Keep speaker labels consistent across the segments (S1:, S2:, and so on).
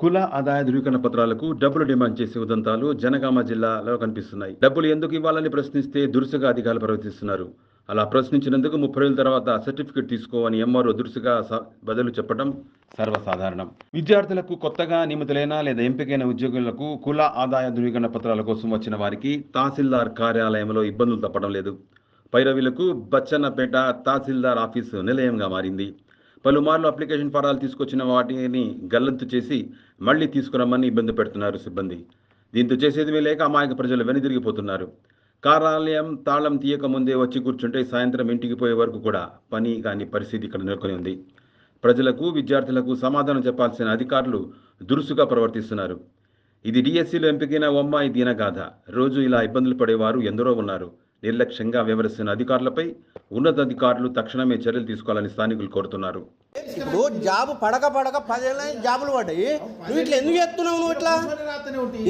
S1: కుల ఆదాయ ధృవీకరణ పత్రాలకు డబ్బులు డిమాండ్ చేసే ఉదంతాలు జనగామ జిల్లాలో కనిపిస్తున్నాయి. డబ్బులు ఎందుకు ఇవ్వాలని ప్రశ్నిస్తే దురుసుగా అధికారులు ప్రవర్తిస్తున్నారు. అలా ప్రశ్నించినందుకు 30 రోజుల తర్వాత సర్టిఫికెట్ తీసుకోవని ఎంఆర్ఓ దురుసుగా బదులు చెప్పడం సర్వసాధారణం. విద్యార్థులకు కొత్తగా నియమితులైన లేదా ఎంపికైన ఉద్యోగులకు కుల ఆదాయ ధృవీకరణ పత్రాల కోసం వచ్చిన వారికి తహసీల్దార్ కార్యాలయంలో ఇబ్బందులు తప్పడం లేదు. పైరవీలకు బచ్చన్నపేట తహసీల్దార్ ఆఫీసు నిలయంగా మారింది. పలుమార్లు అప్లికేషన్ ఫారాలు తీసుకొచ్చిన వాటిని గల్లంతు చేసి మళ్లీ తీసుకురమ్మని ఇబ్బంది పెడుతున్నారు సిబ్బంది. దీంతో చేసేది లేక అమాయక ప్రజలు వెనుదిరిగిపోతున్నారు. కార్యాలయం తాళం తీయక ముందే వచ్చి కూర్చుంటే సాయంత్రం ఇంటికి పోయే వరకు కూడా పని కాని పరిస్థితి ఇక్కడ నెలకొని ఉంది. ప్రజలకు విద్యార్థులకు సమాధానం చెప్పాల్సిన అధికారులు దురుసుగా ప్రవర్తిస్తున్నారు. ఇది డిఎస్సిలో ఎంపికైన అమ్మాయి దీనగాథ. రోజు ఇలా ఇబ్బందులు పడేవారు ఎందరో ఉన్నారు. నిర్లక్ష్యంగా వ్యవహరిస్తున్న అధికారులపై ఉన్నతాధికారులు తక్షణమే చర్యలు తీసుకోవాలని స్థానికులు కోరుతున్నారు.
S2: ఇప్పుడు జాబు పడక 10 ఏళ్ళ జాబులు పడ్డాయి. నువ్వు ఇట్లా ఎందుకు చేస్తున్నావు? నువ్వు ఇట్లా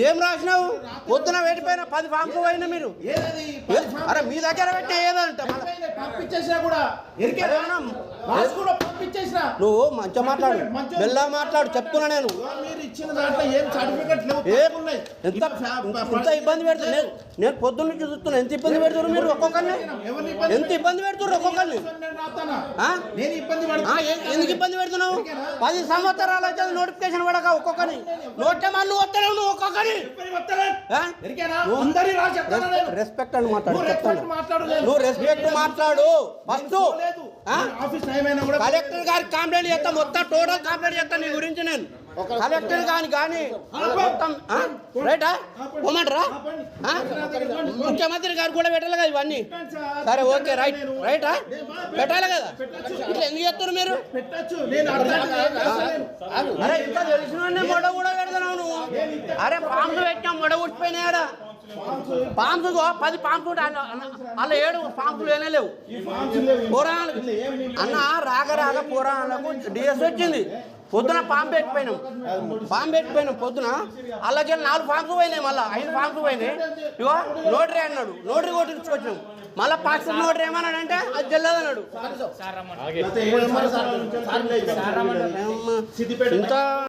S2: ఏం రాసినావు? పొద్దున వేటిపోయినా 10 ఫామ్స్ పోయినా మీరు. అరే మీ దగ్గర పెట్టిన ఏదంట నువ్వు మంచిగా మాట్లాడు, మెల్లగా మాట్లాడు, చెప్తున్నా నేను. ఎంత ఇబ్బంది పెడుతున్నా నేను పొద్దున్న నుంచి చూస్తున్నా. ఎంత ఇబ్బంది పెడుతున్నారు మీరు ఒక్కొక్కరిని? ఎంత ఇబ్బంది పెడుతున్నారు ఒక్కొక్కరిని? ఎందుకు ఇబ్బంది పెడుతున్నావు? 10 సంవత్సరాలు అయితే నోటిఫికేషన్ పడక ఒక్కొక్కరి నోటేమన్నా వస్తలేవు. నువ్వు ఒక్కొక్కరి రెస్పెక్ట్ అని మాట్లాడు. నువ్వు రెస్పెక్ట్ మాట్లాడు. ఫస్ట్ కలెక్టర్ గారికి కంప్లైంట్ చేస్తా. మొత్తం టోటల్ కంప్లైంట్ చేస్తా నీ గురించి. నేను కలెక్టర్ కానీ మొత్తం రైటా పోమంటారా? ముఖ్యమంత్రి గారు కూడా పెట్టాలి కదా ఇవన్నీ. సరే ఓకే రైటా పెట్టాలి కదా. ఇట్లా ఎందుకు చేస్తున్నారు మీరు? అరే ఇంకా తెలిసిన మొడ కూడా పెడతావు నువ్వు. అరే పాంప్స్ పెట్టినా మొడ ఉట్టిపోయినాడా? పాంప్స్ 10 పాంప్స్ ఉంటాయి అలా 7 పాంపులు లేనేలేవు. పురాణాలకు అన్న రాక పురాణాలకు డిఎస్ వచ్చింది. పొద్దున పాంపు పెట్టిపోయినాం పొద్దున. అలాగే 4 ఫామ్స్ పోయినాయి, మళ్ళీ 5 ఫామ్స్ పోయినాయి. ఇగో నోటరీ అన్నాడు, నోటరీ కొట్టించుకొచ్చినాం. మళ్ళీ పాక్స్ నోటరీ ఏమన్నాడంటే అది చెల్లదన్నాడు. ఇంత